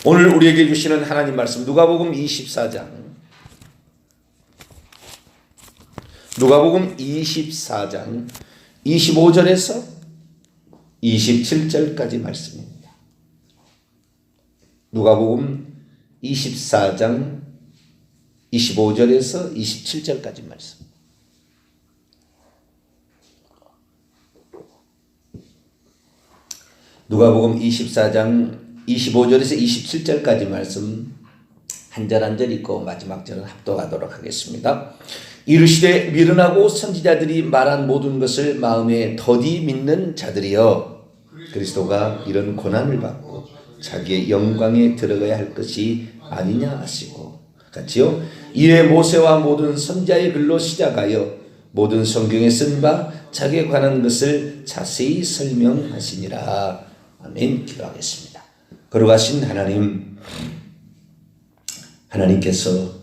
오늘 우리에게 주시는 하나님 말씀 누가복음 24장 25절에서 27절까지 말씀입니다. 누가복음 24장 25절에서 27절까지 말씀. 누가복음 24장 25절에서 27절까지 말씀 한 절 한 절 읽고 마지막 절은 합독하도록 하겠습니다. 이르시되 미련하고 선지자들이 말한 모든 것을 마음에 더디 믿는 자들이여, 그리스도가 이런 고난을 받고 자기의 영광에 들어가야 할 것이 아니냐 하시고 같이요. 이에 모세와 모든 선지자의 글로 시작하여 모든 성경에 쓴 바 자기에 관한 것을 자세히 설명하시니라. 아멘. 기도하겠습니다. 거룩하신 하나님께서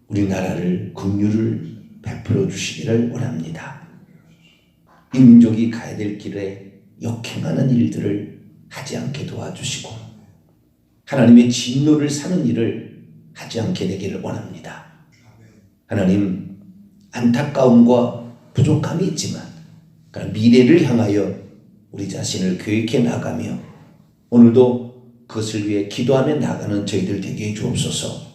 우리나라를 긍휼을 베풀어 주시기를 원합니다. 이 민족이 가야 될 길에 역행하는 일들을 하지 않게 도와주시고 하나님의 진노를 사는 일을 하지 않게 되기를 원합니다. 하나님, 안타까움과 부족함이 있지만 미래를 향하여 우리 자신을 계획해 나가며 오늘도 그것을 위해 기도하며 나가는 저희들 되게 해 주옵소서.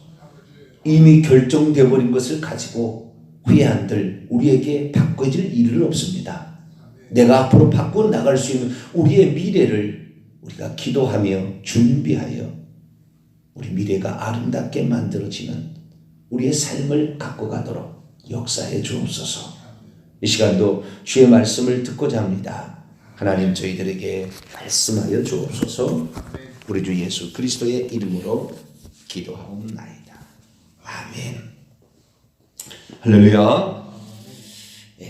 이미 결정되어 버린 것을 가지고 후회한들 우리에게 바꿔질 일은 없습니다. 내가 앞으로 바꿔 나갈 수 있는 우리의 미래를 우리가 기도하며 준비하여 우리 미래가 아름답게 만들어지는 우리의 삶을 갖고 가도록 역사해 주옵소서. 이 시간도 주의 말씀을 듣고자 합니다. 하나님, 저희들에게 말씀하여 주옵소서. 우리 주 예수 그리스도의 이름으로 기도하옵나이다. 아멘. 할렐루야.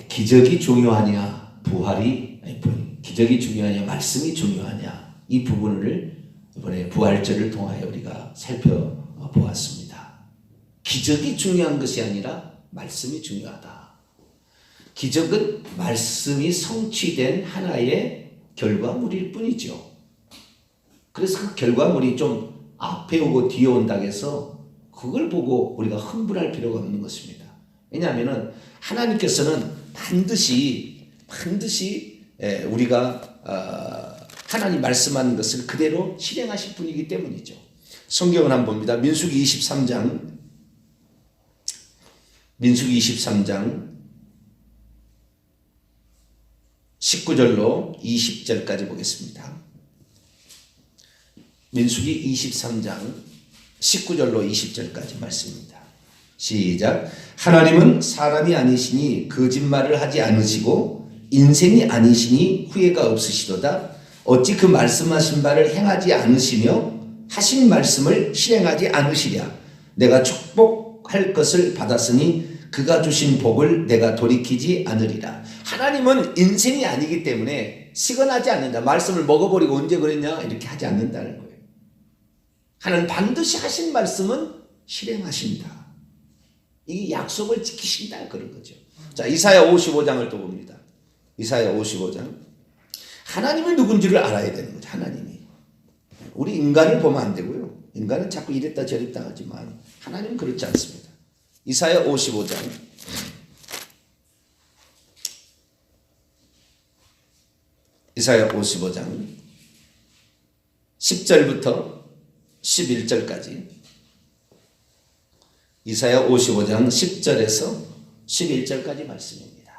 기적이 중요하냐, 기적이 중요하냐, 말씀이 중요하냐, 이 부분을 이번에 부활절을 통하여 우리가 살펴보았습니다. 기적이 중요한 것이 아니라 말씀이 중요하다. 기적은 말씀이 성취된 하나의 결과물일 뿐이죠. 그래서 그 결과물이 좀 앞에 오고 뒤에 온다고 해서 그걸 보고 우리가 흥분할 필요가 없는 것입니다. 왜냐하면 하나님께서는 반드시 우리가 하나님 말씀하는 것을 그대로 실행하실 분이기 때문이죠. 성경을 한번 봅니다. 민수기 23장 19절로 20절까지 보겠습니다. 민수기 23장 19절로 20절까지 말씀입니다. 시작. 하나님은 사람이 아니시니 거짓말을 하지 않으시고 인생이 아니시니 후회가 없으시도다. 어찌 그 말씀하신 바를 행하지 않으시며 하신 말씀을 실행하지 않으시랴. 내가 축복할 것을 받았으니 그가 주신 복을 내가 돌이키지 않으리라. 하나님은 인생이 아니기 때문에 시건하지 않는다. 말씀을 먹어버리고 언제 그랬냐 이렇게 하지 않는다는 거예요. 하나님 반드시 하신 말씀은 실행하신다. 이 약속을 지키신다 그런 거죠. 자, 이사야 55장을 또 봅니다. 이사야 55장. 하나님은 누군지를 알아야 되는 거죠. 하나님이. 우리 인간을 보면 안 되고요. 인간은 자꾸 이랬다 저랬다 하지만 하나님은 그렇지 않습니다. 이사야 55장. 이사야 55장 10절부터 11절까지. 이사야 55장 10절에서 11절까지 말씀입니다.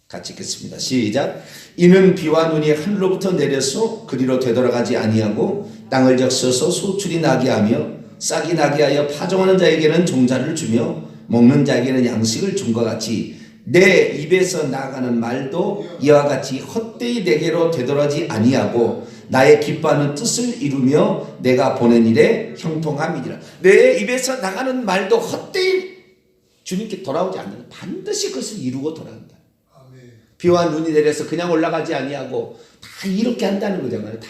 같이 읽겠습니다. 시작. 이는 비와 눈이 하늘로부터 내려서 그리로 되돌아가지 아니하고 땅을 적셔서 소출이 나게 하며 싹이 나게 하여 파종하는 자에게는 종자를 주며 먹는 자에게는 양식을 준 것 같이 내 입에서 나가는 말도 이와 같이 헛되이 내게로 되돌아지 아니하고 나의 기뻐하는 뜻을 이루며 내가 보낸 일에 형통함이니라. 내 입에서 나가는 말도 헛되이 주님께 돌아오지 않는, 반드시 그것을 이루고 돌아온다. 비와 눈이 내려서 그냥 올라가지 아니하고 다 이렇게 한다는 거잖아요. 다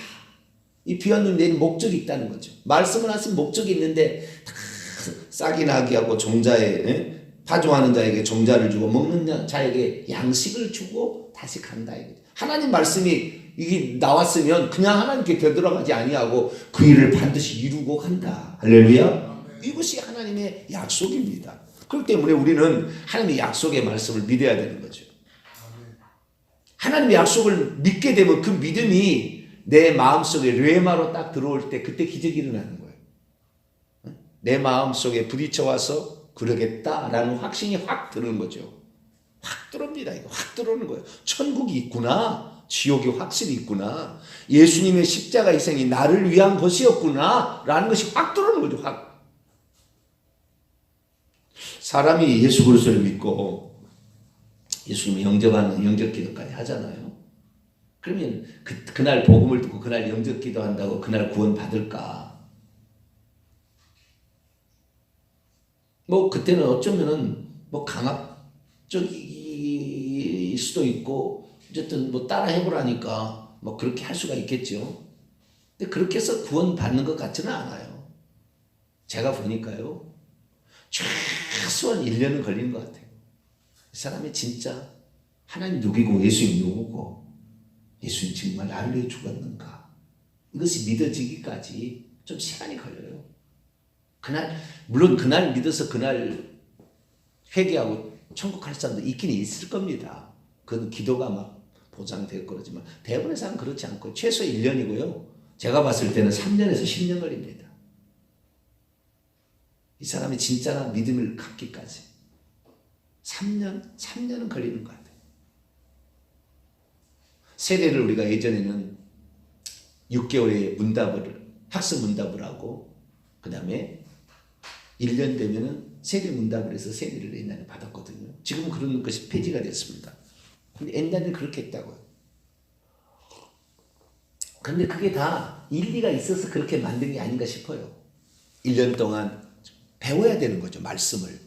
이 비와 눈이 내린 목적이 있다는 거죠. 말씀을 하신 목적이 있는데 다 싹이 나게 하고 종자에 파종하는 자에게 종자를 주고 먹는 자에게 양식을 주고 다시 간다. 하나님 말씀이 이게 나왔으면 그냥 하나님께 되돌아가지 아니하고 그 일을 반드시 이루고 간다. 할렐루야. 이것이 하나님의 약속입니다. 그렇기 때문에 우리는 하나님의 약속의 말씀을 믿어야 되는 거죠. 하나님의 약속을 믿게 되면 그 믿음이 내 마음속에 뢰마로 딱 들어올 때 그때 기적이 일어나는 거예요. 내 마음속에 부딪혀와서 그러겠다라는 확신이 확 드는 거죠. 확 들어옵니다. 이거 확 들어오는 거예요. 천국이 있구나. 지옥이 확실히 있구나. 예수님의 십자가 희생이 나를 위한 것이었구나 라는 것이 확 들어오는 거죠. 확. 사람이 예수 그리스도를 믿고 예수님이 영접하는 영접기도까지 하잖아요. 그러면 그날 복음을 듣고 그날 영접기도한다고 그날 구원 받을까? 뭐 그때는 어쩌면은 뭐 강압적일 수도 있고 어쨌든 뭐 따라 해보라니까 뭐 그렇게 할 수가 있겠죠. 근데 그렇게 해서 구원 받는 것 같지는 않아요. 제가 보니까요. 최소한 1년은 걸리는 것 같아요. 이 사람이 진짜 하나님 누구고 예수님 누구고 예수님 정말 나를 위해 죽었는가 이것이 믿어지기까지 좀 시간이 걸려요. 물론 그날 믿어서 그날 회개하고 천국 갈 사람도 있긴 있을 겁니다. 그건 기도가 막 보장되고 그러지만 대부분의 사람은 그렇지 않고 최소 1년이고요. 제가 봤을 때는 3년에서 10년 걸립니다. 이 사람이 진짜 믿음을 갖기까지 3년은 걸리는 것 같아요. 세례를 우리가 예전에는 6개월에 학습 문답을 하고 그 다음에 1년 되면은 세례 문답을 해서 세례를 옛날에 받았거든요. 지금은 그런 것이 폐지가 됐습니다. 근데 옛날에는 그렇게 했다고요. 근데 그게 다 일리가 있어서 그렇게 만든 게 아닌가 싶어요. 1년 동안 배워야 되는 거죠. 말씀을.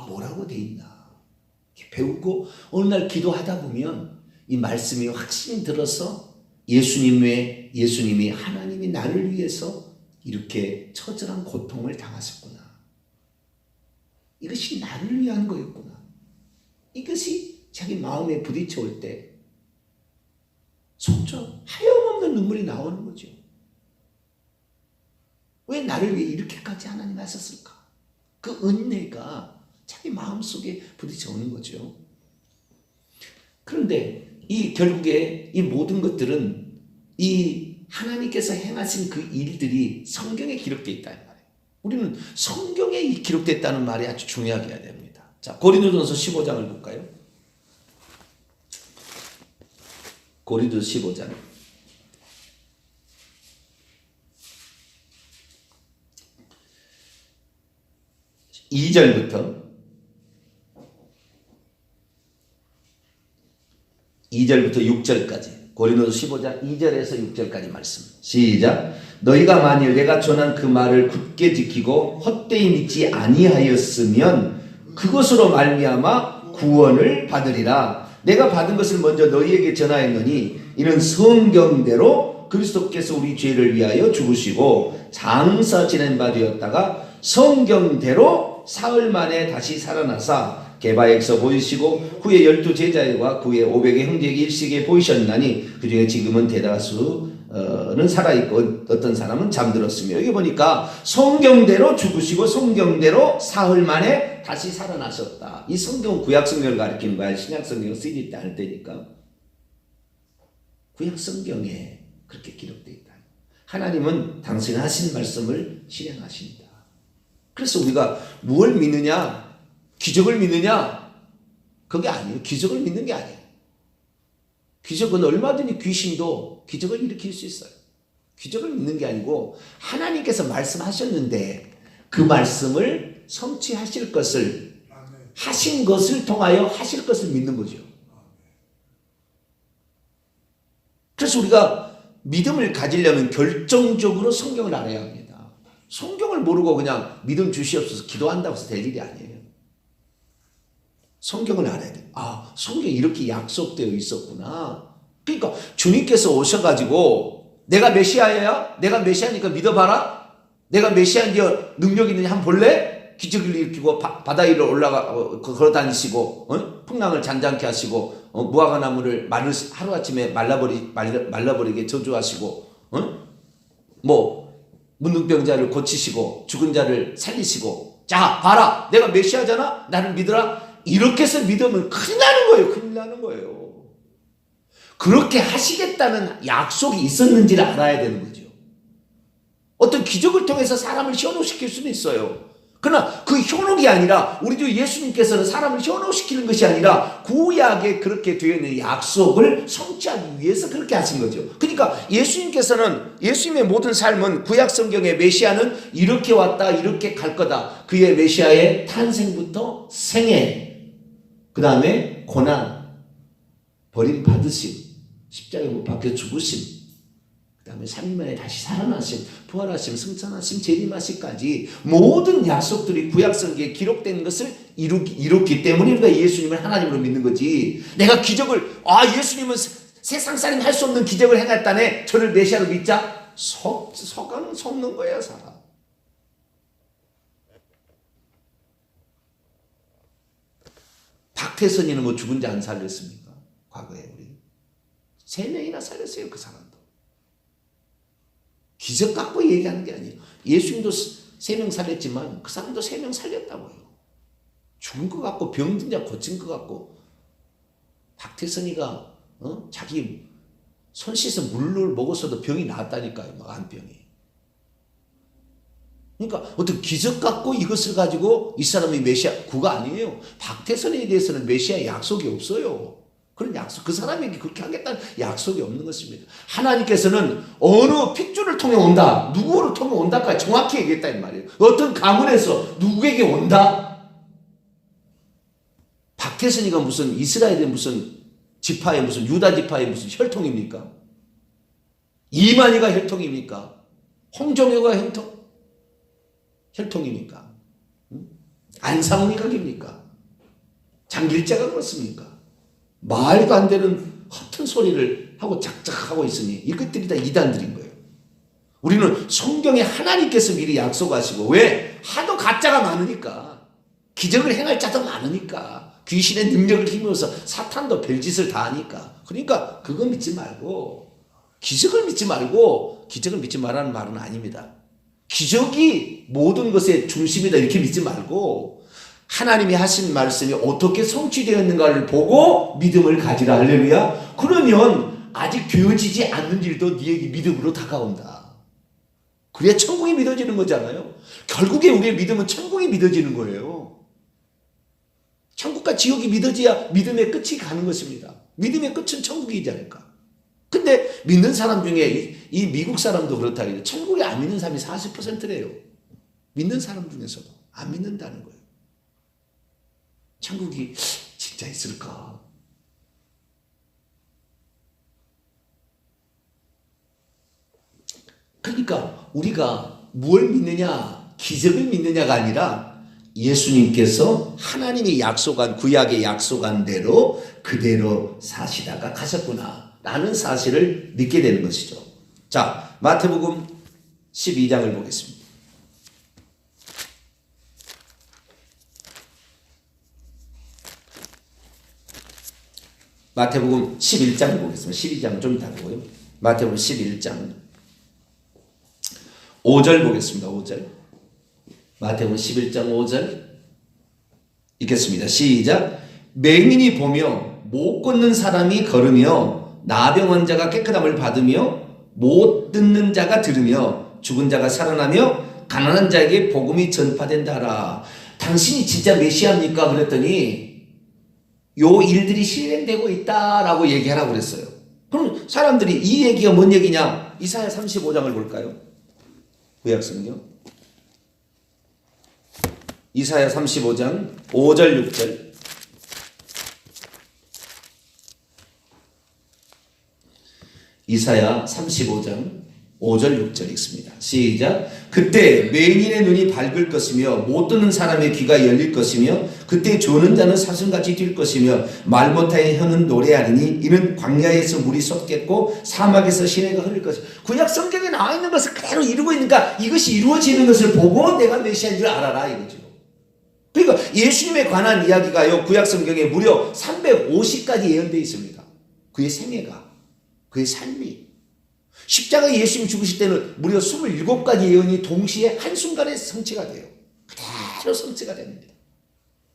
뭐라고 돼 있나. 이렇게 배우고 어느 날 기도하다 보면 이 말씀이 확신이 들어서 예수님이 하나님이 나를 위해서 이렇게 처절한 고통을 당하셨구나. 이것이 나를 위한 거였구나. 이것이 자기 마음에 부딪혀 올 때 속죠. 하염없는 눈물이 나오는 거죠. 왜 나를 위해 이렇게까지 하나님 하셨을까? 그 은혜가 자기 마음속에 부딪혀 오는 거죠. 그런데 결국에 이 모든 것들은 이 하나님께서 행하신 그 일들이 성경에 기록되어 있다는 말이에요. 우리는 성경에 기록됐다는 말이 아주 중요하게 해야 됩니다. 자, 고린도전서 15장을 볼까요? 고린도서 15장. 2절부터 6절까지 고린도서 15장 2절에서 6절까지 말씀. 시작. 너희가 만일 내가 전한 그 말을 굳게 지키고 헛되이 믿지 아니하였으면 그것으로 말미암아 구원을 받으리라. 내가 받은 것을 먼저 너희에게 전하였노니 이는 성경대로 그리스도께서 우리 죄를 위하여 죽으시고 장사 지낸 바 되었다가 성경대로 사흘 만에 다시 살아나사 게바에서 보이시고 후에 12 제자들과 그 후에 500의 형제에게 일식에 보이셨나니 그 중에 지금은 대다수는 살아있고 어떤 사람은 잠들었으며 여기 보니까 성경대로 죽으시고 성경대로 사흘 만에 다시 살아나셨다. 이 성경은 구약 성경을 가리키는 거야. 신약 성경은 쓰일 때 할 때니까 구약 성경에 그렇게 기록되어 있다. 하나님은 당신이 하신 말씀을 실행하신다. 그래서 우리가 무엇을 믿느냐? 기적을 믿느냐? 그게 아니에요. 기적을 믿는 게 아니에요. 기적은 얼마든지 귀신도 기적을 일으킬 수 있어요. 기적을 믿는 게 아니고 하나님께서 말씀하셨는데 그 말씀을 성취하실 것을 하신 것을 통하여 하실 것을 믿는 거죠. 그래서 우리가 믿음을 가지려면 결정적으로 성경을 알아야 합니다. 성경을 모르고 그냥 믿음 주시옵소서 기도한다고 해서 될 일이 아니에요. 성경을 알아야 돼요. 성경에 이렇게 약속되어 있었구나. 그러니까 주님께서 오셔가지고 내가 메시아야? 내가 메시아니까 믿어봐라? 내가 메시아인지 능력 있느냐 한번 볼래? 기적을 일으키고 바다 위로 걸어 다니시고 풍랑을 잔잔케 하시고 무화과 나무를 하루아침에 말라버리게 저주하시고 뭐 문둥병자를 고치시고 죽은 자를 살리시고 자 봐라 내가 메시아잖아 나를 믿어라 이렇게 해서 믿으면 큰일 나는 거예요. 큰일 나는 거예요. 그렇게 하시겠다는 약속이 있었는지를 알아야 되는 거죠. 어떤 기적을 통해서 사람을 현혹시킬 수는 있어요. 그러나 그 현혹이 아니라 우리 주 예수님께서는 사람을 현혹시키는 것이 아니라 구약에 그렇게 되어 있는 약속을 성취하기 위해서 그렇게 하신 거죠. 그러니까 예수님께서는 예수님의 모든 삶은 구약 성경의 메시아는 이렇게 왔다 이렇게 갈 거다. 그의 메시아의 탄생부터 생애 그 다음에 고난 버림받으심 십자가에 못 박혀 죽으심 그 다음에 3일 만에 다시 살아나심, 부활하심, 승천하심, 재림하심까지 모든 약속들이 구약성경에 기록된 것을 이뤘기 때문에 우리가 예수님을 하나님으로 믿는 거지. 내가 기적을 예수님은 세상 사람이 할 수 없는 기적을 행했다네 저를 메시아로 믿자? 속는 거야 사람. 박태선이는 뭐 죽은 자 안 살렸습니까? 과거에 우리 3명이나 살렸어요. 그 사람도. 기적 갖고 얘기하는 게 아니에요. 예수님도 3명 살렸지만 그 사람도 3명 살렸다고요. 죽은 것 같고 병든 자 고친 것 같고 박태선이가 자기 손 씻어 물을 먹었어도 병이 나았다니까요. 막 안병이. 그러니까 어떤 기적 갖고 이것을 가지고 이 사람이 메시아 구가 아니에요. 박태선에 대해서는 메시아 약속이 없어요. 그런 약속, 그 사람에게 그렇게 하겠다는 약속이 없는 것입니다. 하나님께서는 어느 핏줄을 통해 온다, 누구를 통해 온다까지 정확히 얘기했다는 말이에요. 어떤 가문에서 누구에게 온다? 박태선이가 무슨 이스라엘의 무슨 지파의 무슨 유다 지파의 무슨 혈통입니까? 이만희가 혈통입니까? 홍정효가 혈통입니까? 안상훈이 각입니까? 장길자가 그렇습니까? 말도 안 되는 허튼 소리를 하고 작작하고 있으니 이것들이 다 이단들인 거예요. 우리는 성경에 하나님께서 미리 약속하시고 왜? 하도 가짜가 많으니까 기적을 행할 자도 많으니까 귀신의 능력을 힘입어서 사탄도 별짓을 다 하니까 그러니까 그거 믿지 말고 기적을 믿지 말고 기적을 믿지 말라는 말은 아닙니다. 기적이 모든 것의 중심이다 이렇게 믿지 말고 하나님이 하신 말씀이 어떻게 성취되었는가를 보고 믿음을 가지라. 할렐루야. 그러면 아직 되어지지 않는 일도 네에게 믿음으로 다가온다. 그래야 천국이 믿어지는 거잖아요. 결국에 우리의 믿음은 천국이 믿어지는 거예요. 천국과 지옥이 믿어져야 믿음의 끝이 가는 것입니다. 믿음의 끝은 천국이지 않을까. 근데 믿는 사람 중에 이 미국 사람도 그렇다 해요. 천국에 안 믿는 사람이 40%래요. 믿는 사람 중에서도 안 믿는다는 거예요. 천국이 진짜 있을까? 그러니까 우리가 뭘 믿느냐, 기적을 믿느냐가 아니라 예수님께서 하나님이 약속한 구약에 약속한 대로 그대로 사시다가 가셨구나 라는 사실을 믿게 되는 것이죠. 자, 마태복음 12장을 보겠습니다. 마태복음 11장을 보겠습니다. 12장은 좀 이따 보고요. 마태복음 11장 5절 보겠습니다. 5절. 마태복음 11장 5절 읽겠습니다. 시작. 맹인이 보며 못 걷는 사람이 걸으며 나병 환자가 깨끗함을 받으며 못 듣는 자가 들으며 죽은 자가 살아나며 가난한 자에게 복음이 전파된다 하라. 당신이 진짜 메시아입니까? 그랬더니 요 일들이 실행되고 있다라고 얘기하라고 그랬어요. 그럼 사람들이 이 얘기가 뭔 얘기냐? 이사야 35장을 볼까요? 구약성경. 이사야 35장 5절 6절. 이사야 35장 5절 6절 읽습니다. 시작. 그때 맹인의 눈이 밝을 것이며 못 듣는 사람의 귀가 열릴 것이며 그때 조는 자는 사슴같이 뛸 것이며 말 못하는 혀는 노래하리니 이는 광야에서 물이 솟겠고 사막에서 시내가 흐를 것이다. 구약 성경에 나와 있는 것을 그대로 이루고 있으니까 이것이 이루어지는 것을 보고 내가 메시아인 줄 알아라 이거죠. 그러니까 예수님에 관한 이야기가요, 구약 성경에 무려 350가지 예언되어 있습니다. 그의 생애가, 그의 삶이. 십자가에 예수님 죽으실 때는 무려 27가지 예언이 동시에 한순간에 성취가 돼요. 그대로 성취가 됩니다.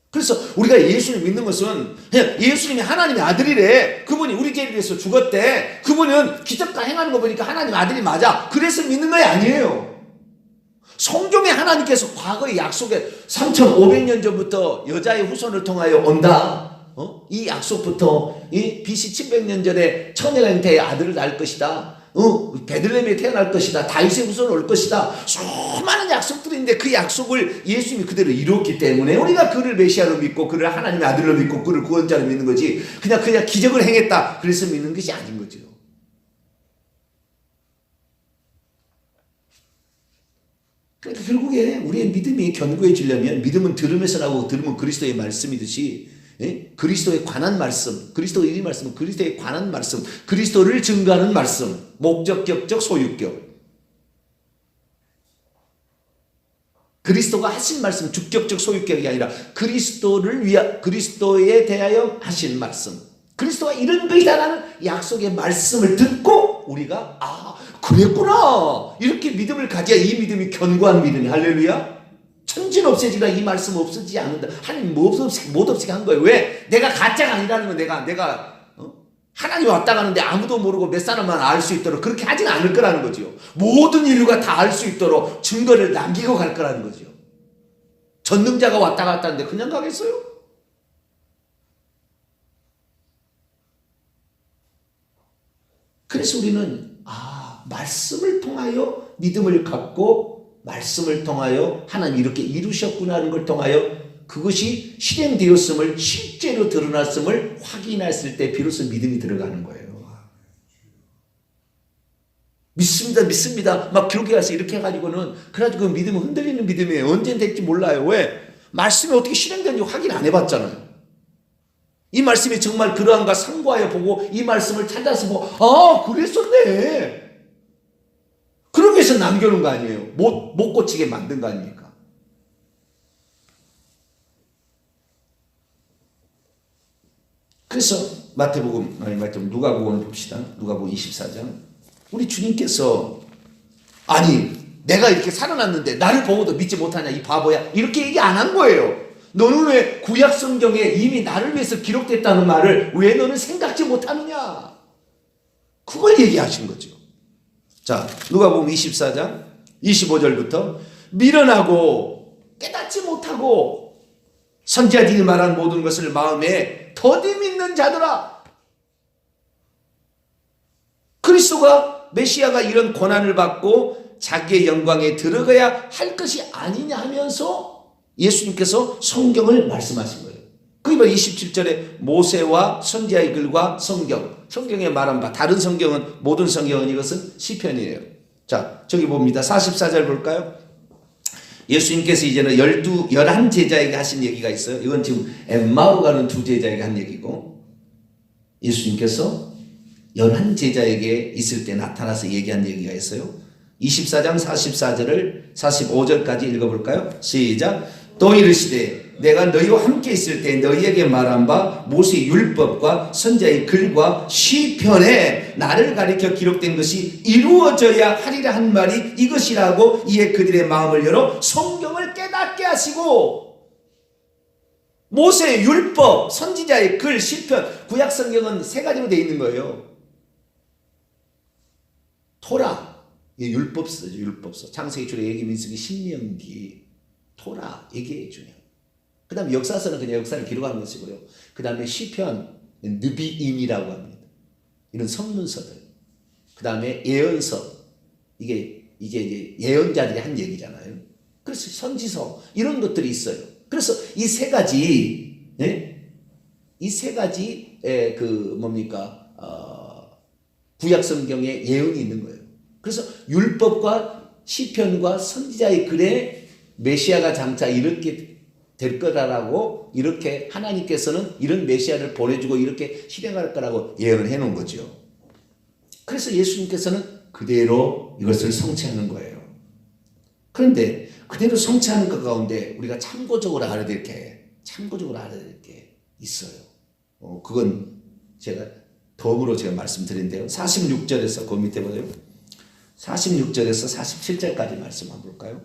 그래서 우리가 예수를 믿는 것은 그냥 예수님이 하나님의 아들이래. 그분이 우리 죄를 위해서 죽었대. 그분은 기적 다 행하는 거 보니까 하나님 아들이 맞아. 그래서 믿는 거 아니에요. 성경에 하나님께서 과거의 약속에 3500년 전부터 여자의 후손을 통하여 온다. 이 약속부터 이 BC 700년 전에 처녀가 잉태의 아들을 낳을 것이다. 베들레헴에 태어날 것이다. 다윗의 후손을 올 것이다. 수많은 약속들인데 그 약속을 예수님이 그대로 이루었기 때문에 우리가 그를 메시아로 믿고 그를 하나님의 아들로 믿고 그를 구원자로 믿는 거지, 그냥 기적을 행했다 그래서 믿는 것이 아닌 거죠. 그러니까 결국에 우리의 믿음이 견고해지려면, 믿음은 들음에서 나오고 들음은 그리스도의 말씀이듯이, 그리스도에 관한 말씀, 그리스도의 이 말씀은 그리스도에 관한 말씀, 그리스도를 증거하는 말씀, 목적격적 소유격. 그리스도가 하신 말씀, 주격적 소유격이 아니라 그리스도에 대하여 하신 말씀, 그리스도가 이런 것이다라는 약속의 말씀을 듣고 우리가 그랬구나 이렇게 믿음을 가져야 이 믿음이 견고한 믿음이. 할렐루야. 천진 없애지라 이 말씀 없어지지 않는다. 하나님 못 없애게 한 거예요. 왜? 내가 가짜가 아니라는 건 내가 하나님이 왔다 가는데 아무도 모르고 몇 사람만 알 수 있도록 그렇게 하지는 않을 거라는 거죠. 모든 인류가 다 알 수 있도록 증거를 남기고 갈 거라는 거죠. 전능자가 왔다 갔다 하는데 그냥 가겠어요? 그래서 우리는 말씀을 통하여 믿음을 갖고, 말씀을 통하여 하나님 이렇게 이루셨구나 하는 걸 통하여 그것이 실행되었음을, 실제로 드러났음을 확인했을 때 비로소 믿음이 들어가는 거예요. 믿습니다 막 기록해 가서 이렇게 해가지고는, 그래가지고 그 믿음은 흔들리는 믿음이에요. 언제 될지 몰라요. 왜? 말씀이 어떻게 실행되는지 확인 안 해봤잖아요. 이 말씀이 정말 그러한가 상고하여 보고 이 말씀을 찾아서 보고 그랬었네. 그러기 위해서 남겨놓은 거 아니에요. 못 고치게 만든 거 아닙니까? 그래서 누가복음을 봅시다. 누가복음 24장. 우리 주님께서 내가 이렇게 살아났는데 나를 보고도 믿지 못하냐 이 바보야, 이렇게 얘기 안 한 거예요. 너는 왜 구약 성경에 이미 나를 위해서 기록됐다는 말을 왜 너는 생각지 못하느냐, 그걸 얘기하신 거죠. 자, 누가복음 24장 25절부터 미련하고 깨닫지 못하고 선지자들이 말한 모든 것을 마음에 더디 믿는 자들아, 그리스도가 메시아가 이런 고난을 받고 자기의 영광에 들어가야 할 것이 아니냐 하면서 예수님께서 성경을 말씀하신 거예요. 그게 바로 27절에 모세와 선지자의 글과 성경에 말한 바, 다른 성경은, 모든 성경은 이것은 시편이에요. 자, 저기 봅니다. 44절 볼까요? 예수님께서 이제는 11 제자에게 하신 얘기가 있어요. 이건 지금 엠마오 가는 두 제자에게 한 얘기고, 예수님께서 11 제자에게 있을 때 나타나서 얘기한 얘기가 있어요. 24장 44절을 45절까지 읽어볼까요? 시작. 또 이르시되 내가 너희와 함께 있을 때 너희에게 말한 바 모세의 율법과 선지자의 글과 시편에 나를 가리켜 기록된 것이 이루어져야 하리라 한 말이 이것이라고, 이에 그들의 마음을 열어 성경을 깨닫게 하시고, 모세의 율법, 선지자의 글, 시편, 구약 성경은 세 가지로 되어 있는 거예요. 토라, 율법서죠. 율법서. 창세기, 출애굽기, 민수기, 신명기. 토라, 이게 중요해요. 그 다음에 역사서는 그냥 역사를 기록하는 것이고요. 그 다음에 시편, 느비임이라고 합니다. 이런 성문서들. 그 다음에 예언서, 이게 이제 예언자들이 한 얘기잖아요. 그래서 선지서, 이런 것들이 있어요. 그래서 이 세 가지, 구약 성경에 예언이 있는 거예요. 그래서 율법과 시편과 선지자의 글에 메시아가 장차 이렇게 될 거다라고, 이렇게 하나님께서는 이런 메시아를 보내주고 이렇게 실행할 거라고 예언을 해놓은 거죠. 그래서 예수님께서는 그대로 이것을 성취하는 거예요. 그런데 그대로 성취하는 것 가운데 우리가 참고적으로 알아야 될 게 있어요. 그건 제가 덤으로 제가 말씀드린데요. 46절에서 그 밑에 보세요. 46절에서 47절까지 말씀 한번 볼까요?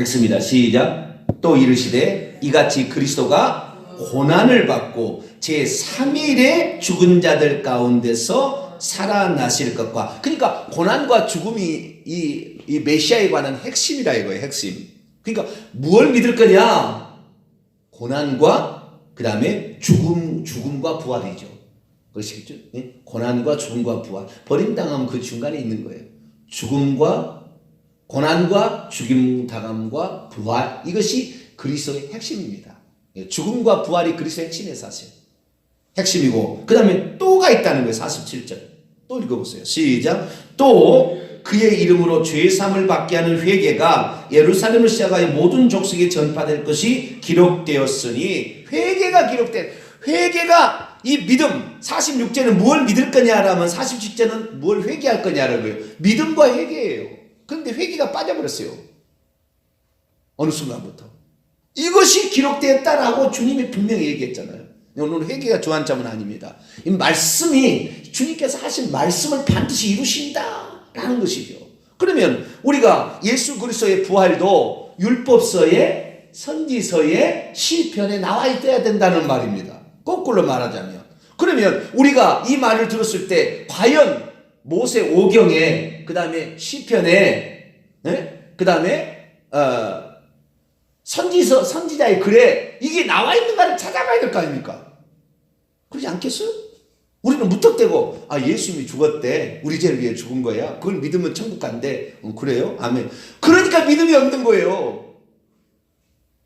읽습니다. 시작. 또 이르시되 이같이 그리스도가 고난을 받고 제3일에 죽은 자들 가운데서 살아나실 것과, 그러니까 고난과 죽음이 이 메시아에 관한 핵심이라 이거예요. 핵심. 그러니까 무엇을 믿을 거냐? 고난과 그 다음에 죽음과 부활이죠. 그러시겠죠? 네? 고난과 죽음과 부활. 버림당하면 그 중간에 있는 거예요. 고난과 죽임당함과 부활, 이것이 그리스도의 핵심입니다. 죽음과 부활이 그리스도의 핵심이에요. 사실 핵심이고, 그 다음에 또가 있다는 거예요. 47절 또 읽어보세요. 시작. 또 그의 이름으로 죄사함을 받게 하는 회개가 예루살렘을 시작하여 모든 족속에 전파될 것이 기록되었으니, 회개가 이 믿음. 46제는 무엇을 믿을 거냐라면 47제는 무엇을 회개할 거냐라고요. 믿음과 회개예요. 그런데 회개가 빠져버렸어요. 어느 순간부터. 이것이 기록되었다라고 주님이 분명히 얘기했잖아요. 오늘 회개가 주안점은 아닙니다. 이 말씀이 주님께서 하신 말씀을 반드시 이루신다라는 것이죠. 그러면 우리가 예수 그리스도의 부활도 율법서에, 선지서에, 시편에 나와 있어야 된다는 말입니다. 거꾸로 말하자면. 그러면 우리가 이 말을 들었을 때 과연 모세오경에, 그 다음에 시편에, 그 다음에 선지자의 글에 이게 나와 있는가를 찾아봐야 될 거 아닙니까? 그러지 않겠어요? 우리는 무턱대고 예수님이 죽었대, 우리 죄를 위해 죽은 거야, 그걸 믿으면 천국 간대. 그래요? 아멘. 그러니까 믿음이 없는 거예요.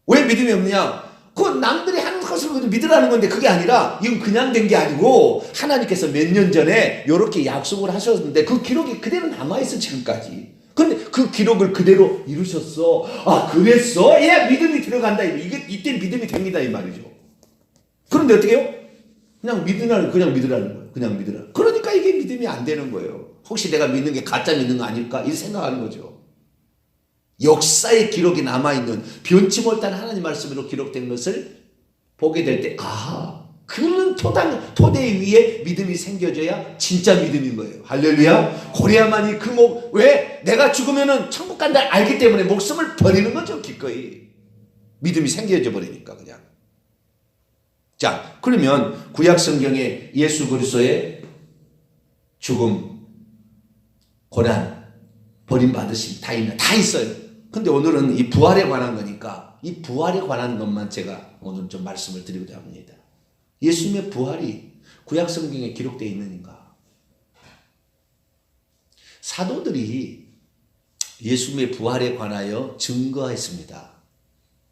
왜 믿음이 없느냐? 그건 남들이 하는 것을 믿으라는 건데, 그게 아니라 이건 그냥 된 게 아니고 하나님께서 몇 년 전에 이렇게 약속을 하셨는데 그 기록이 그대로 남아있어 지금까지. 근데 그 기록을 그대로 이루셨어. 그랬어? 믿음이 들어간다. 이때 믿음이 됩니다 이 말이죠. 그런데 어떻게 해요? 그냥 믿으라는 거예요. 그냥 믿으라. 그러니까 이게 믿음이 안 되는 거예요. 혹시 내가 믿는 게 가짜 믿는 거 아닐까? 이렇게 생각하는 거죠. 역사의 기록이 남아있는, 변치 못한 하나님 말씀으로 기록된 것을 보게 될 때, 그런 토대 위에 믿음이 생겨져야 진짜 믿음인 거예요. 할렐루야. 그래야만이 왜? 내가 죽으면은 천국 간다 알기 때문에 목숨을 버리는 거죠. 기꺼이. 믿음이 생겨져 버리니까 그냥. 자, 그러면 구약 성경에 예수 그리스도의 죽음, 고난, 버림받으심 다 있어요. 근데 오늘은 이 부활에 관한 거니까 이 부활에 관한 것만 제가 오늘 좀 말씀을 드리고자 합니다. 예수님의 부활이 구약 성경에 기록되어 있는가? 사도들이 예수님의 부활에 관하여 증거했습니다.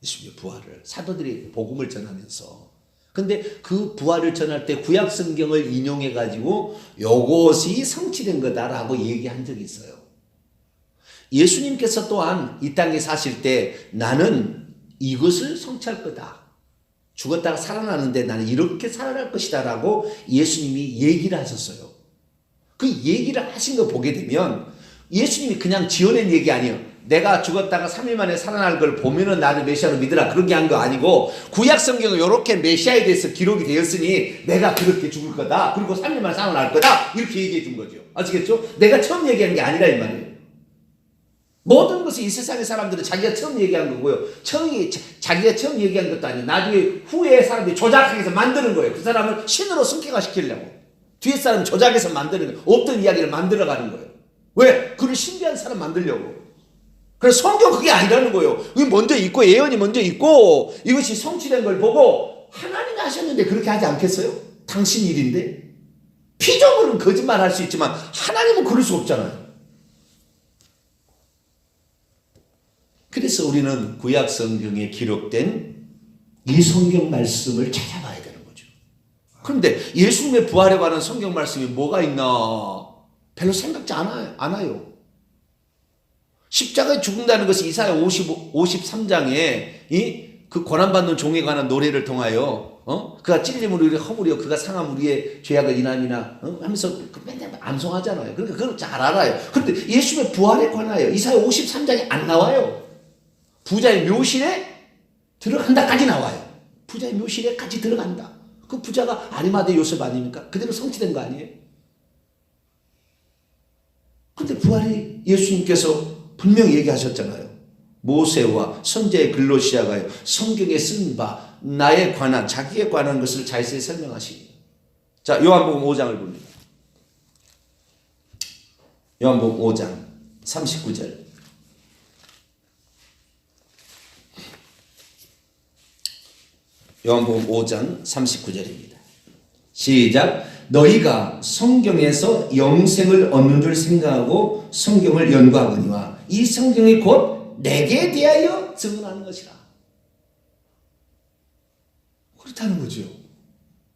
예수님의 부활을 사도들이 복음을 전하면서. 근데 그 부활을 전할 때 구약 성경을 인용해 가지고 요것이 성취된 거다라고 얘기한 적이 있어요. 예수님께서 또한 이 땅에 사실 때 나는 이것을 성취할 거다. 죽었다가 살아나는데 나는 이렇게 살아날 것이다 라고 예수님이 얘기를 하셨어요. 그 얘기를 하신 거 보게 되면 예수님이 그냥 지어낸 얘기 아니에요. 내가 죽었다가 3일 만에 살아날 걸 보면은 나를 메시아로 믿으라, 그런 게 한 거 아니고, 구약 성경은 이렇게 메시아에 대해서 기록이 되었으니 내가 그렇게 죽을 거다, 그리고 3일 만에 살아날 거다, 이렇게 얘기해 준 거죠. 아시겠죠? 내가 처음 얘기한 게 아니라 이 말이에요. 모든 것이 이 세상의 사람들은 자기가 처음 얘기한 거고요. 자기가 처음 얘기한 것도 아니에요. 나중에 후에 사람들이 조작하기 위해서 만드는 거예요. 그 사람을 신으로 승격화시키려고. 뒤에 사람 조작해서 만드는 거예요. 없던 이야기를 만들어가는 거예요. 왜? 그를 신비한 사람 만들려고. 그래서 성경 그게 아니라는 거예요. 그게 먼저 있고 예언이 먼저 있고 이것이 성취된 걸 보고 하나님이 하셨는데 그렇게 하지 않겠어요? 당신 일인데. 피조물은 거짓말 할 수 있지만 하나님은 그럴 수 없잖아요. 그래서 우리는 구약 성경에 기록된 이 성경 말씀을 찾아봐야 되는 거죠. 그런데 예수님의 부활에 관한 성경 말씀이 뭐가 있나 별로 생각지 않아요. 십자가에 죽는다는 것이 이사야 53장에 그 고난받는 종에 관한 노래를 통하여 그가 찔림으로 우리 허물이요 그가 상함 우리의 죄악을 인함이나 하면서 맨날 암송하잖아요. 그러니까 그걸 잘 알아요. 그런데 예수님의 부활에 관하여 이사야 53장에 안 나와요. 부자의 묘실에 들어간다까지 나와요. 부자의 묘실에까지 들어간다. 그 부자가 아리마대 요셉 아닙니까? 그대로 성취된 거 아니에요? 그런데 부활이 예수님께서 분명히 얘기하셨잖아요. 모세와 선지자의 글로 시작하여 성경에 쓴 바 나에 관한 자기에 관한 것을 자세히 설명하시니. 자, 요한복음 5장을 봅니다. 요한복음 5장 39절. 요한복음 5장 39절입니다. 시작. 너희가 성경에서 영생을 얻는 줄 생각하고 성경을 연구하거니와 이 성경이 곧 내게 대하여 증언하는 것이라. 그렇다는 거죠.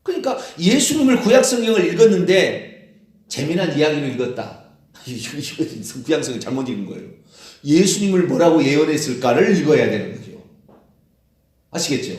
그러니까 예수님을 구약성경을 읽었는데 재미난 이야기를 읽었다. 구약성경 잘못 읽은 거예요. 예수님을 뭐라고 예언했을까를 읽어야 되는 거죠. 아시겠죠?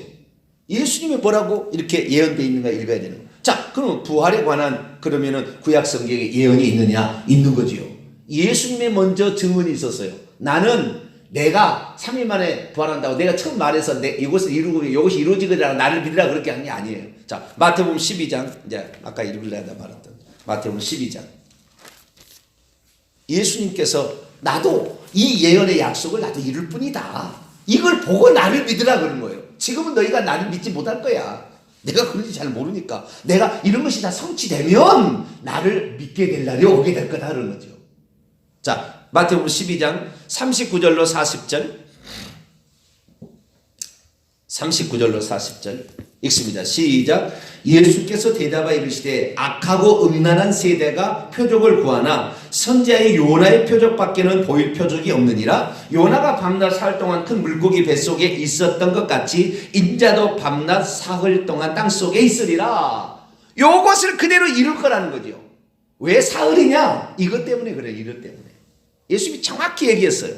예수님이 뭐라고 이렇게 예언되어 있는가 읽어야 되는 거예요. 자, 그러면 부활에 관한 그러면은 구약성경에 예언이 있느냐? 있는 거지요. 예수님이 먼저 증언이 있었어요. 나는 내가 3일 만에 부활한다고 내가 처음 말해서 이것을 이루고 이것이 이루어지거나 나를 믿으라 그렇게 한 게 아니에요. 자, 마태복음 12장 이제 아까 읽으려다 말았던 마태복음 12장. 예수님께서 나도 이 예언의 약속을 나도 이룰 뿐이다. 이걸 보고 나를 믿으라 그런 거예요. 지금은 너희가 나를 믿지 못할 거야. 내가 그런지 잘 모르니까. 내가 이런 것이 다 성취되면 나를 믿게 될 날이 오게 될 거다 그런 거죠. 자, 마태복음 12장 39절로 40절. 39절로 40절 읽습니다. 시작. 예수께서 대답하여 이르시되 악하고 음란한 세대가 표적을 구하나 선지자의 요나의 표적밖에는 보일 표적이 없느니라. 요나가 밤낮 사흘 동안 큰 물고기 뱃속에 있었던 것 같이 인자도 밤낮 사흘 동안 땅속에 있으리라. 요것을 그대로 이룰 거라는 거죠. 왜 사흘이냐? 이것 때문에 그래요. 이것 때문에. 예수님이 정확히 얘기했어요.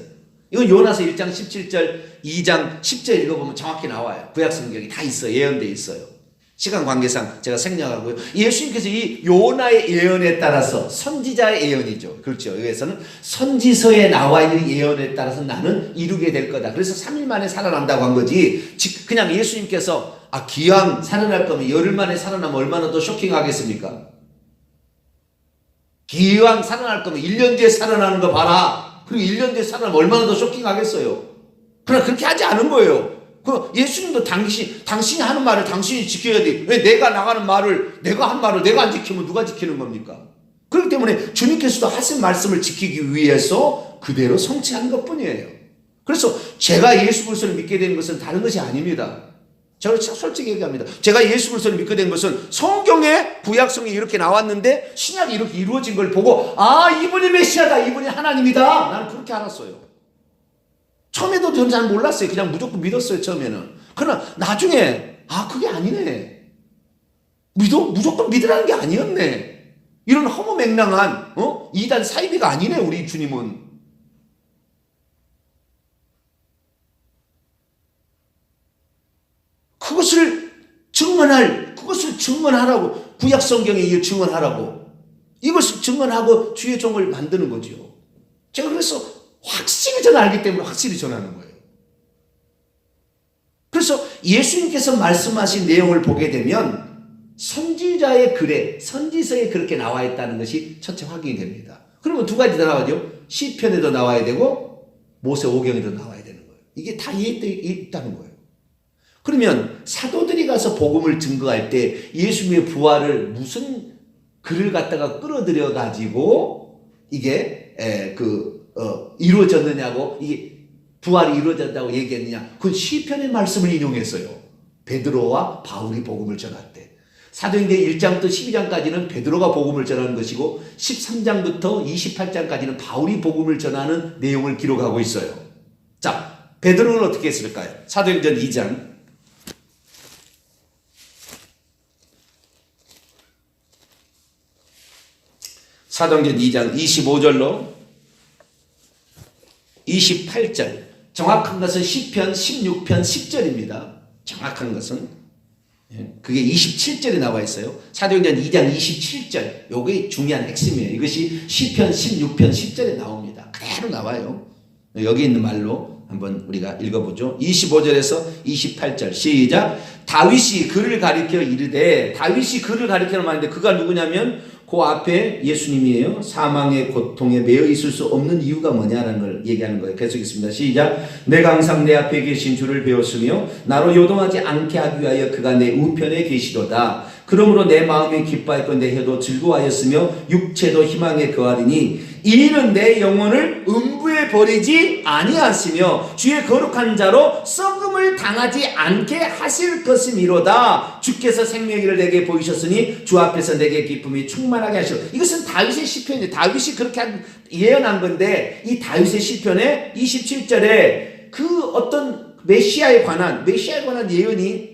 이건 요나서 1장 17절 2장 10절 읽어보면 정확히 나와요. 구약성경이 다 있어요. 예언되어 있어요. 시간 관계상 제가 생략하고요. 예수님께서 이 요나의 예언에 따라서 선지자의 예언이죠. 그렇죠. 여기에서는 선지서에 나와 있는 예언에 따라서 나는 이루게 될 거다. 그래서 3일 만에 살아난다고 한 거지. 그냥 예수님께서 기왕 살아날 거면 열흘 만에 살아나면 얼마나 더 쇼킹하겠습니까? 기왕 살아날 거면 1년 뒤에 살아나는 거 봐라. 그리고 1년 뒤에 살아나면 얼마나 더 쇼킹하겠어요. 그러나 그렇게 하지 않은 거예요. 예수님도 당신이 하는 말을 당신이 지켜야 돼. 왜 내가 나가는 말을, 내가 한 말을 내가 안 지키면 누가 지키는 겁니까? 그렇기 때문에 주님께서도 하신 말씀을 지키기 위해서 그대로 성취하는 것 뿐이에요. 그래서 제가 예수 그리스도를 믿게 된 것은 다른 것이 아닙니다. 저는 솔직히 얘기합니다. 제가 예수 그리스도를 믿게 된 것은 성경에 구약성이 이렇게 나왔는데 신약이 이렇게 이루어진 걸 보고 이분이 메시아다. 이분이 하나님이다. 나는 그렇게 알았어요. 처음에도 저는 잘 몰랐어요. 그냥 무조건 믿었어요. 처음에는. 그러나 나중에 그게 아니네. 무조건 믿으라는 게 아니었네. 이런 허무맹랑한 이단 사이비가 아니네. 우리 주님은. 그것을 증언하라고 구약성경에 증언하라고 이것을 증언하고 주의 종을 만드는 거죠. 제가 그래서 확실히 저는 알기 때문에 확실히 전하는 거예요. 그래서 예수님께서 말씀하신 내용을 보게 되면 선지자의 글에 선지서에 그렇게 나와 있다는 것이 첫째 확인이 됩니다. 그러면 두 가지 더 나와죠. 시편에도 나와야 되고 모세오경에도 나와야 되는 거예요. 이게 다 있다는 거예요. 그러면 사도들이 가서 복음을 증거할 때 예수님의 부활을 무슨 글을 갖다가 끌어들여 가지고 이게 이루어졌느냐고, 이게 부활이 이루어졌다고 얘기했느냐? 그건 시편의 말씀을 인용했어요. 베드로와 바울이 복음을 전할 때. 사도행전 1장부터 12장까지는 베드로가 복음을 전하는 것이고 13장부터 28장까지는 바울이 복음을 전하는 내용을 기록하고 있어요. 자, 베드로는 어떻게 했을까요? 사도행전 2장. 사도행전 2장 25절로 28절. 정확한 것은 시편 16편 10절입니다. 정확한 것은 그게 27절에 나와 있어요. 사도행전 2장 27절. 요게 중요한 핵심이에요. 이것이 시편 16편 10절에 나옵니다. 그대로 나와요. 여기 있는 말로 한번 우리가 읽어보죠. 25절에서 28절 시작. 다윗이 그를 가리켜 이르되, 다윗이 그를 가리켜는 말인데 그가 누구냐면 그 앞에 예수님이에요. 사망의 고통에 매여 있을 수 없는 이유가 뭐냐라는 걸 얘기하는 거예요. 계속했습니다. 시작. 내가 항상 내 앞에 계신 주를 배웠으며 나로 요동하지 않게 하기 위하여 그가 내 우편에 계시도다. 그러므로 내 마음이 기뻐하였고 내 혀도 즐거워하였으며 육체도 희망에 거하리니 이는 내 영혼을 음부에 버리지 아니하시며 주의 거룩한 자로 썩음을 당하지 않게 하실 것이미로다. 주께서 생명이를 내게 보이셨으니 주 앞에서 내게 기쁨이 충만하게 하시오. 이것은 다윗의 시편이에요. 다윗이 그렇게 예언한 건데, 이 다윗의 시편의 27절에 그 어떤 메시아에 관한 예언이,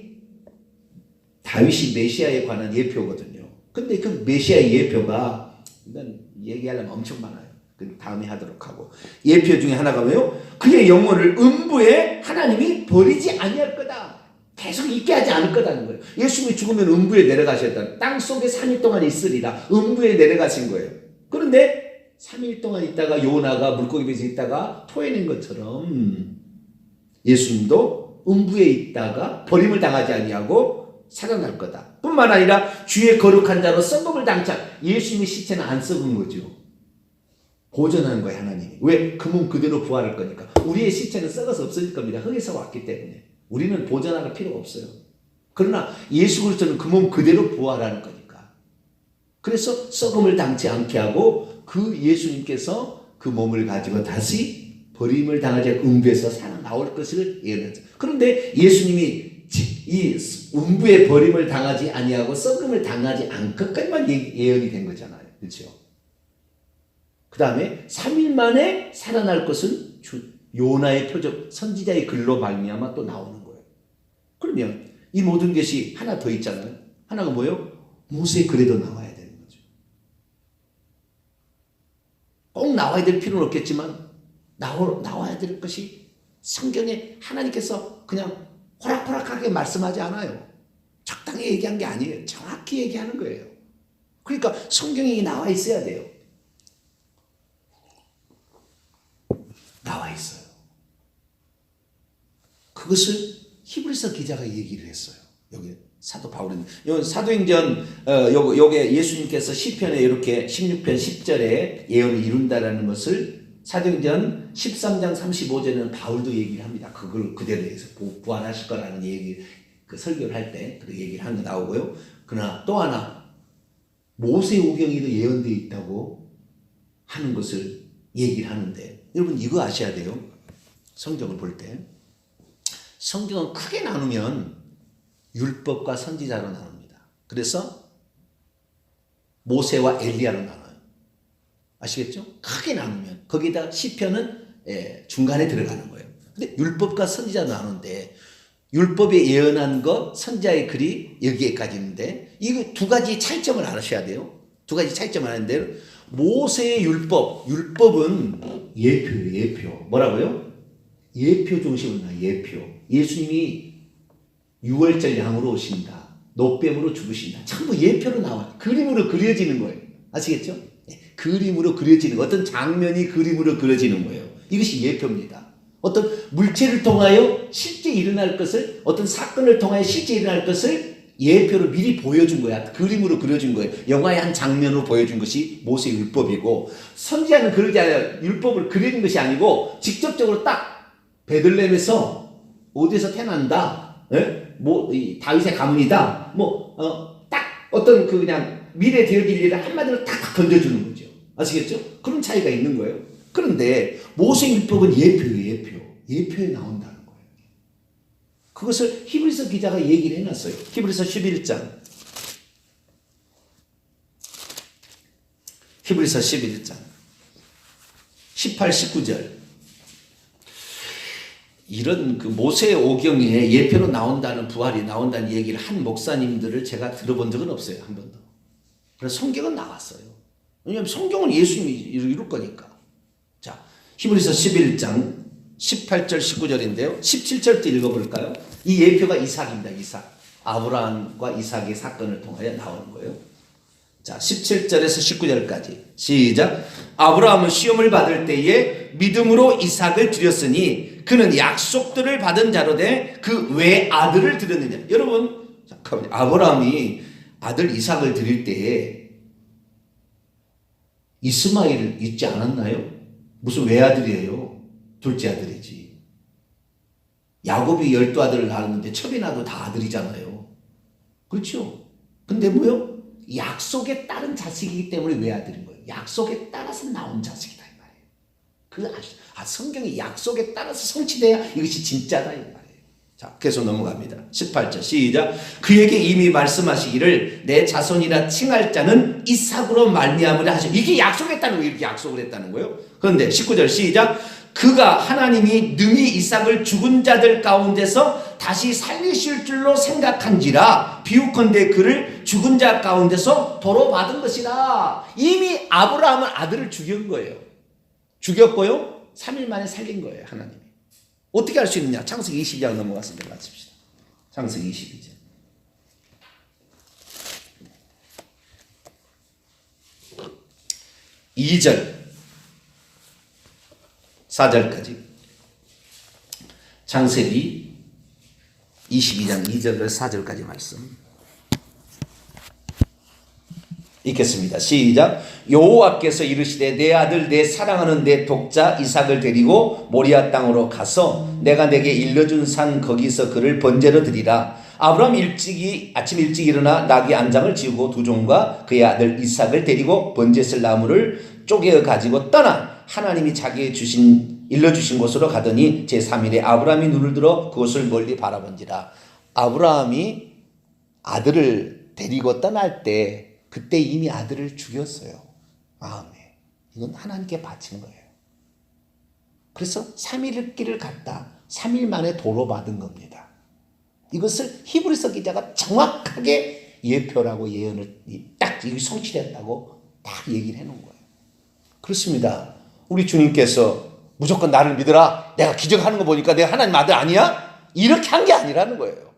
다윗이 메시아에 관한 예표거든요. 근데 그 메시아의 예표가, 이건 얘기하려면 엄청 많아요. 그 다음에 하도록 하고. 예표 중에 하나가 뭐예요? 그의 영혼을 음부에 하나님이 버리지 아니할 거다. 계속 있게 하지 않을 거다는 거예요. 예수님이 죽으면 음부에 내려가셨다. 땅 속에 3일 동안 있으리라. 음부에 내려가신 거예요. 그런데 3일 동안 있다가 요나가 물고기 배에서 있다가 토해낸 것처럼 예수님도 음부에 있다가 버림을 당하지 아니하고 살아날 거다. 뿐만 아니라 주의 거룩한 자로 썩음을 당치 않. 예수님의 시체는 안 썩은 거죠. 보존하는 거예요, 하나님이. 왜? 그 몸 그대로 부활할 거니까. 우리의 시체는 썩어서 없어질 겁니다. 흙에서 왔기 때문에. 우리는 보존할 필요가 없어요. 그러나 예수 그리스도는 그 몸 그대로 부활하는 거니까. 그래서 썩음을 당치 않게 하고 그 예수님께서 그 몸을 가지고 다시 버림을 당하지 않고 음부에서 살아나올 것을 예언했죠. 그런데 예수님이 이 음부의 버림을 당하지 아니하고 썩음을 당하지 않고까지만 예언이 된 거잖아요. 그렇죠? 그 다음에 3일 만에 살아날 것은 요나의 표적 선지자의 글로 말미암아 또 나오는 거예요. 그러면 이 모든 것이 하나 더 있잖아요. 하나가 뭐예요? 모세의 글에도 나와야 되는 거죠. 꼭 나와야 될 필요는 없겠지만 나와야 될 것이 성경에 하나님께서 그냥 호락호락하게 말씀하지 않아요. 적당히 얘기한 게 아니에요. 정확히 얘기하는 거예요. 그러니까 성경이 나와 있어야 돼요. 나와 있어요. 그것을 히브리서 기자가 얘기를 했어요. 여기 사도 바울은 사도행전 요게 예수님께서 시편에 이렇게 16편 10절에 예언을 이룬다라는 것을 사도행전 13장 35절에는 바울도 얘기를 합니다. 그걸 그대로 해서 부활하실 거라는 얘기, 그 설교를 할 때 그 얘기를 하는 거 나오고요. 그러나 또 하나 모세오경에도 예언되어 있다고 하는 것을 얘기를 하는데, 여러분 이거 아셔야 돼요. 성경을 볼 때 성경은 크게 나누면 율법과 선지자로 나눕니다. 그래서 모세와 엘리야로 나눠요. 아시겠죠? 크게 나누면 거기다 시편은 중간에 들어가는 거예요. 근데 율법과 선지자로 나누는데 율법에 예언한 것, 선지자의 글이 여기에까지 있는데 이거 두 가지 차이점을 알으셔야 돼요. 두 가지 차이점을 아는데, 모세의 율법은 예표예요. 예표. 뭐라고요? 예표 중심으로 나와요. 예표. 예수님이 6월절 양으로 오신다. 노뱀으로 죽으신다. 전부 예표로 나와요. 그림으로 그려지는 거예요. 아시겠죠? 그림으로 그려지는 거. 어떤 장면이 그림으로 그려지는 거예요. 이것이 예표입니다. 어떤 물체를 통하여 실제 일어날 것을, 어떤 사건을 통하여 실제 일어날 것을 예표로 미리 보여준 거야. 그림으로 그려준 거예요. 영화의 한 장면으로 보여준 것이 모세 율법이고, 선지자는 그러지 않아요. 율법을 그리는 것이 아니고 직접적으로 딱 베들레헴에서 어디서 태어난다, 이 다윗의 가문이다, 딱 어떤 그 그냥 미래 되어질 일을 한마디로 딱 던져주는 거죠. 아시겠죠? 그런 차이가 있는 거예요. 그런데 모세 율법은 예표예요. 예표에 나온다는 거예요. 그것을 히브리서 기자가 얘기를 해놨어요. 히브리서 11장. 히브리서 11장 18, 19절. 이런 그 모세 오경에 예표로 나온다는, 부활이 나온다는 얘기를 한 목사님들을 제가 들어본 적은 없어요. 한 번도. 그래서 성경은 나왔어요. 왜냐하면 성경은 예수님이 이룰 거니까. 자, 히브리서 11장 18절 19절인데요. 17절부터 읽어볼까요? 이 예표가 이삭입니다. 이삭. 아브라함과 이삭의 사건을 통하여 나오는 거예요. 자, 17절에서 19절까지 시작. 아브라함은 시험을 받을 때에 믿음으로 이삭을 드렸으니 그는 약속들을 받은 자로 돼 그 왜 아들을 드렸느냐. 여러분 잠깐만요. 아브라함이 아들 이삭을 드릴 때에 이스마엘을 잊지 않았나요? 무슨 외아들이에요? 둘째 아들이지. 야곱이 12아들을 낳았는데 첩이나도 다 아들이잖아요. 그렇죠? 근데 뭐요? 약속에 따른 자식이기 때문에 외아들인 거예요. 약속에 따라서 나온 자식이다 이 말이에요. 성경이 약속에 따라서 성취돼야 이것이 진짜다 이 말이에요. 자, 계속 넘어갑니다. 18절 시작. 그에게 이미 말씀하시기를 내 자손이라 칭할 자는 이삭으로 말미암으라 하시오. 이게 약속했다는 거예요. 이렇게 약속을 했다는 거예요. 그런데 19절 시작. 그가 하나님이 능히 이삭을 죽은 자들 가운데서 다시 살리실 줄로 생각한지라 비유컨대 그를 죽은 자 가운데서 도로 받은 것이라. 이미 아브라함은 아들을 죽인 거예요. 죽였고요 3일 만에 살린 거예요. 하나님이. 어떻게 할 수 있느냐. 창세기 22장 넘어갔습니다. 마칩시다. 창세기 22장 2절 4절까지 창세기 22장 2절에서 4절까지 말씀 읽겠습니다. 시작. 여호와께서 이르시되 내 아들 내 사랑하는 내 독자 이삭을 데리고 모리아 땅으로 가서 내가 내게 일러준 산 거기서 그를 번제로 드리라. 아브라함 아침 일찍 일어나 나귀 안장을 지우고 두 종과 그의 아들 이삭을 데리고 번제쓸 나무를 쪼개어 가지고 떠나 하나님이 자기의 일러주신 곳으로 가더니 제3일에 아브라함이 눈을 들어 그곳을 멀리 바라본지라. 아브라함이 아들을 데리고 떠날 때 그때 이미 아들을 죽였어요. 마음에. 이건 하나님께 바친 거예요. 그래서 3일 길을 갔다 3일 만에 도로 받은 겁니다. 이것을 히브리서 기자가 정확하게 예표라고 예언을 딱 성취됐다고 딱 얘기를 해놓은 거예요. 그렇습니다. 우리 주님께서 무조건 나를 믿어라. 내가 기적하는 거 보니까 내가 하나님 아들 아니야? 이렇게 한 게 아니라는 거예요.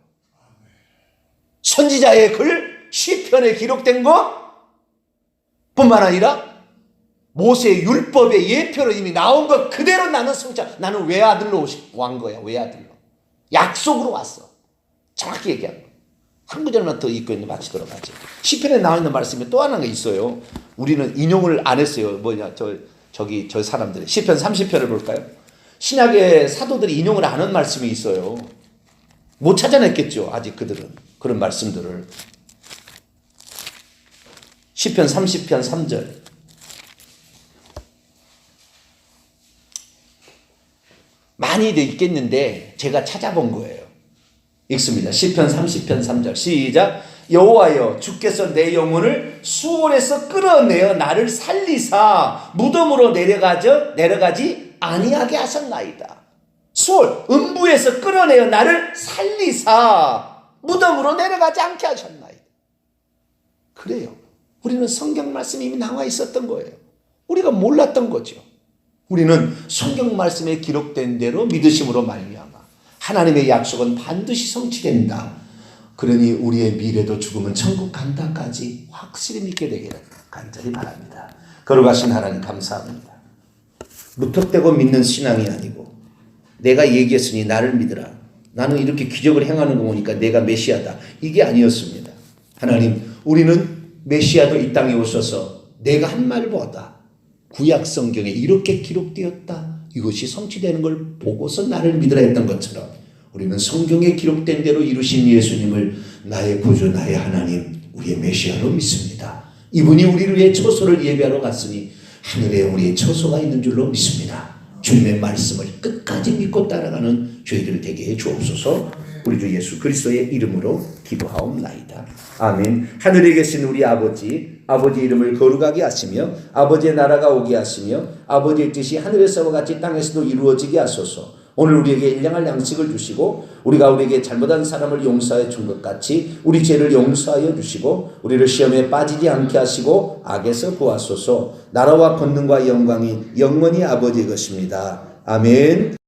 선지자의 글 시편에 기록된 것 뿐만 아니라 모세의 율법의 예표로 이미 나온 것 그대로 나는 성취자. 나는 외아들로 온 거야. 외아들로. 약속으로 왔어. 정확히 얘기한 거. 한 구절만 더 읽고 있는 마치도록 하죠. 시편에 나와 있는 말씀이 또 하나가 있어요. 우리는 인용을 안 했어요. 저 사람들이. 시편 30편을 볼까요? 신약의 사도들이 인용을 안 한 말씀이 있어요. 못 찾아냈겠죠. 아직 그들은. 그런 말씀들을. 시편 30편 3절. 많이들 있겠는데 제가 찾아본 거예요. 읽습니다. 시편 30편 3절 시작. 여호와여 주께서 내 영혼을 수월에서 끌어내어 나를 살리사 무덤으로 내려가지 아니하게 하셨나이다. 수월 음부에서 끌어내어 나를 살리사 무덤으로 내려가지 않게 하셨나이다. 그래요. 우리는 성경 말씀이 이미 나와 있었던 거예요. 우리가 몰랐던 거죠. 우리는 성경 말씀에 기록된 대로 믿으심으로 말미암아 하나님의 약속은 반드시 성취된다. 그러니 우리의 미래도 죽으면 천국 간다까지 확실히 믿게 되기를 간절히 바랍니다. 거룩하신 하나님 감사합니다. 무턱대고 믿는 신앙이 아니고 내가 얘기했으니 나를 믿으라. 나는 이렇게 기적을 행하는 거 보니까 내가 메시아다. 이게 아니었습니다. 하나님 우리는 메시아도 이 땅에 오셔서 내가 한 말보다 구약 성경에 이렇게 기록되었다. 이것이 성취되는 걸 보고서 나를 믿으라 했던 것처럼 우리는 성경에 기록된 대로 이루신 예수님을 나의 구주 나의 하나님 우리의 메시아로 믿습니다. 이분이 우리를 위해 처소를 예비하러 갔으니 하늘에 우리의 처소가 있는 줄로 믿습니다. 주님의 말씀을 끝까지 믿고 따라가는 저희들 되게 해 주옵소서. 우리 주 예수 그리스도의 이름으로 기도하옵나이다. 아멘. 하늘에 계신 우리 아버지 이름을 거룩하게 하시며 아버지의 나라가 오게 하시며 아버지의 뜻이 하늘에서와 같이 땅에서도 이루어지게 하소서. 오늘 우리에게 일용할 양식을 주시고 우리가 우리에게 잘못한 사람을 용서해 준 것 같이 우리 죄를 용서하여 주시고 우리를 시험에 빠지지 않게 하시고 악에서 구하소서. 나라와 권능과 영광이 영원히 아버지의 것입니다. 아멘.